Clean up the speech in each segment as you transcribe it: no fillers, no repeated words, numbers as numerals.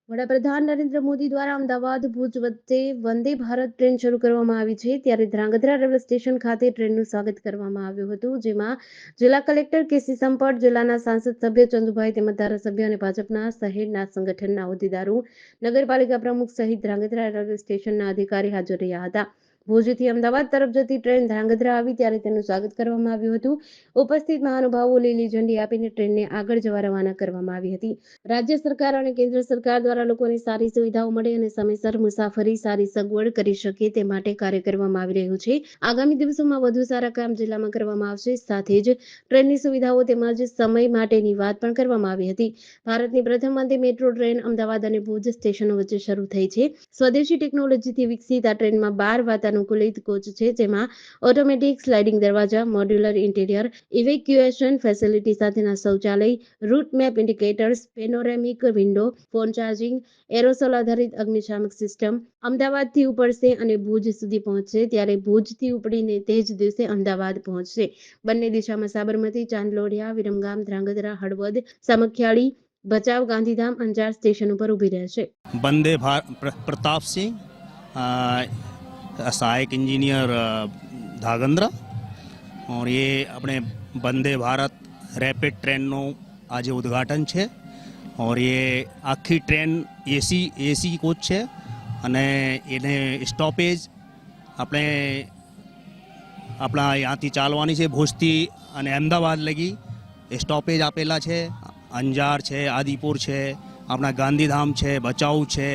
વડાપ્રધાન નરેન્દ્ર મોદી દ્વારા અમદાવાદ ભુજ વચ્ચે વંદે ભારત ટ્રેન શરૂ કરવામાં આવી છે ત્યારે ધ્રાંગધ્રા રેલવે સ્ટેશન ખાતે ટ્રેનનું સ્વાગત કરવામાં આવ્યું હતું, જેમાં જિલ્લા કલેક્ટર કેસી સંપટ, જિલ્લાના સાંસદ સભ્ય ચંદુભાઈ તેમજ ધારાસભ્ય અને ભાજપના શહેરના સંગઠનના હોદ્દેદારો, નગરપાલિકા પ્રમુખ સહિત ધ્રાંગધ્રા રેલવે સ્ટેશનના અધિકારી હાજર રહ્યા હતા. ભુજથી અમદાવાદ તરફ જતી ટ્રેન ધ્રાંગધ્રા આવી ત્યારે તેનું સ્વાગત કરવામાં આવ્યું હતું. ઉપસ્થિત મહાનુભાવો લીલી ઝંડી આપીને ટ્રેનને આગળ જવા રવાના કરવામાં આવી હતી. રાજ્ય સરકાર અને કેન્દ્ર સરકાર દ્વારા લોકોને સારી સુવિધાઓ મળે અને સમયસર મુસાફરી સારી સગવડ કરી શકે તે માટે કાર્ય કરવામાં આવી રહ્યું છે. આગામી દિવસોમાં વધુ સારા કામ જિલ્લામાં કરવામાં આવશે. સાથે જ ટ્રેનની સુવિધાઓ તેમજ સમય માટેની વાત પણ કરવામાં આવી હતી. ભારતની પ્રથમ વંદે મેટ્રો ટ્રેન અમદાવાદ અને ભુજ સ્ટેશનો વચ્ચે શરૂ થઈ છે. સ્વદેશી ટેકનોલોજીથી વિકસિત આ ટ્રેનમાં 12 વાતાનુકૂલિત કોચ છે, જેમાં ઓટોમેટિક સ્લાઇડિંગ દરવાજા, મોડ્યુલર ઇન્ટિરિયર, ઇવેક્યુએશન ફેસિલિટી સાથેના શૌચાલય, route map indicators, panoramic window, phone charging, aerosol આધારિત અગ્નિશામક સિસ્ટમ અમદાવાદથી ઉપડશે અને ભુજ સુધી પહોંચશે. ત્યારે ભુજથી ઉપડીને તે જ દિવસે અમદાવાદ પહોંચશે. બંને દિશામાં સાબરમતી, ચાંદલોડિયા, વિરમગામ, ધ્રાંગધ્રા, હળવદ, સામખિયાળી, ભચાઉ, ગાંધીધામ, અંજાર સ્ટેશન ઉપર ઊભી રહેશે. वंदे प्रताप सिंह, सहायक इंजीनियर धागंद्रा, और ये अपने Vande Bharat rapid train no आज उद्घाटन है। और ये आखी ट्रेन एसी कोच है અને એને સ્ટોપેજ આપણે આપણા અહીંયાથી ચાલવાની છે ભુજથી અને અમદાવાદ લગી સ્ટોપેજ આપેલા છે. અંજાર છે, આદિપુર છે, આપણા ગાંધીધામ છે, ભચાઉ છે,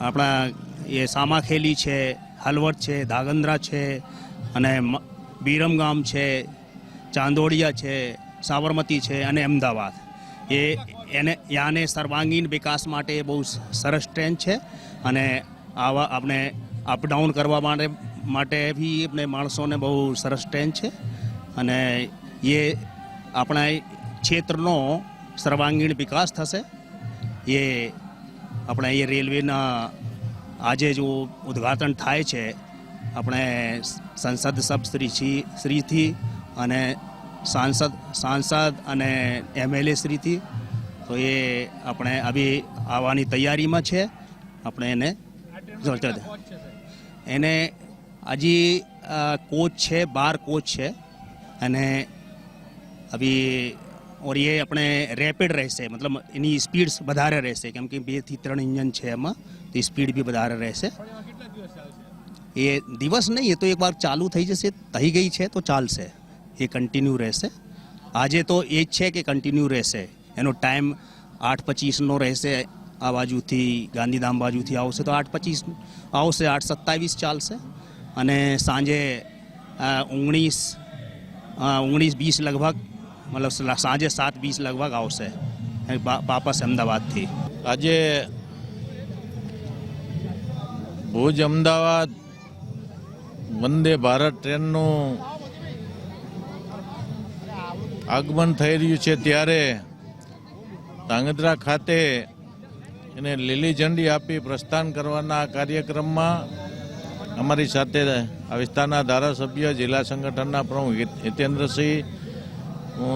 આપણા એ સામાખેલી છે, હલવદ છે, ધાગંદ્રા છે અને વિરમગામ છે, ચાંદોડિયા છે, સાબરમતી છે અને અમદાવાદ. એને યાને સર્વાંગીણ વિકાસ માટે બહુ સરસ ટ્રેન છે અને આવા આપણે અપડાઉન કરવા માટે બી આપણે માણસોને બહુ સરસ ટ્રેન છે. અને એ આપણા ક્ષેત્રનો સર્વાંગીણ વિકાસ થશે. એ આપણે એ રેલવેના આજે જો ઉદ્ઘાટન થાય છે આપણે સંસદ શ્રીથી અને સાંસદ અને એમએલએ શ્રીથી, તો એ આપણે અભી આવવાની તૈયારીમાં છે. આપણે એને હજી કોચ છે, 12 કોચ છે અને અભી और ये अपने રેપિડ રહેશે, મતલબ એની સ્પીડ વધારે રહેશે કેમ કે 2 થી 3 ઇન્જન છે એમાં, તો સ્પીડ બી વધારે રહેશે. એ દિવસ નહીં, એ તો એકવાર ચાલુ થઈ જશે, થઈ ગઈ છે તો ચાલશે, એ કન્ટિન્યુ રહેશે. આજે તો એ જ છે કે કન્ટિન્યુ રહેશે. એનો ટાઈમ 8:25નો રહેશે. આ બાજુથી ગાંધીધામ બાજુથી આવશે તો 8:25 આવશે, 8:27 ચાલશે અને સાંજે 19:20 લગભગ, मतलब સાંજે 7:20 લગભગ આવશે વાપસ અમદાવાદથી. આજે ભુજ અમદાવાદ વંદે ભારત ટ્રેનનું આગમન થઈ રહ્યું છે ત્યારે ધ્રાંગધ્રા ખાતે એને લીલી ઝંડી આપી પ્રસ્થાન કરવાના કાર્યક્રમમાં અમારી સાથે આ વિસ્તારના ધારાસભ્ય, જિલ્લા સંગઠનના પ્રમુખ હિતેન્દ્રસિંહ,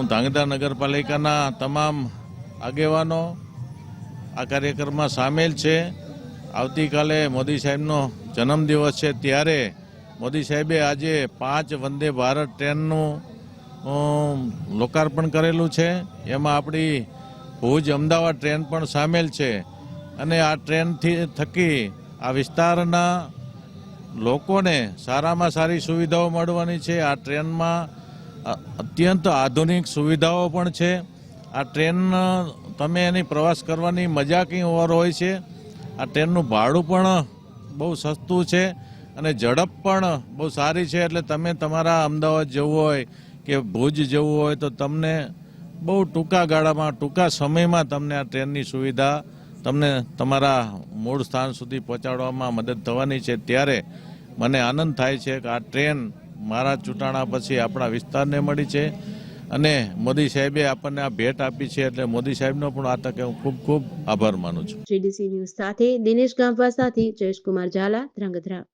ધ્રાંગધ્રા નગરપાલિકાના તમામ આગેવાનો આ કાર્યક્રમમાં સામેલ છે. આવતીકાલે મોદી સાહેબનો જન્મદિવસ છે ત્યારે મોદી સાહેબે આજે 5 વંદે ભારત ટ્રેનનું લોકાર્પણ કરેલું છે. એમાં આપણી ભુજ અમદાવાદ ટ્રેન પણ સામેલ છે અને આ ટ્રેનથી થકી આ વિસ્તારના લોકોને સારામાં સારી સુવિધાઓ મળવાની છે. આ ટ્રેનમાં અત્યંત આધુનિક સુવિધાઓ પણ છે. આ ટ્રેન તમે એની પ્રવાસ કરવાની મજા કંઈ ઓર હોય છે. આ ટ્રેનનું ભાડું પણ બહુ સસ્તું છે અને ઝડપ પણ બહુ સારી છે. એટલે તમે તમારા અમદાવાદ જવું હોય કે ભુજ જવું હોય તો તમને બહુ ટૂંકા ગાળામાં, ટૂંકા સમયમાં તમને આ ટ્રેનની સુવિધા તમને તમારા મૂળ સ્થાન સુધી પહોંચાડવામાં મદદ થવાની છે. ત્યારે મને આનંદ થાય છે કે આ ટ્રેન મારા ચૂંટાણા પછી આપણા વિસ્તારને મળી છે અને મોદી સાહેબે આપણને આ ભેટ આપી છે. એટલે મોદી સાહેબનો પણ આ તકે હું ખૂબ ખૂબ આભાર માનું છું. જીડીસી ન્યૂઝ સાથે દિનેશ ગાંભા સાથે જયેશકુમાર ઝાલા, ધ્રાંગધ્રા.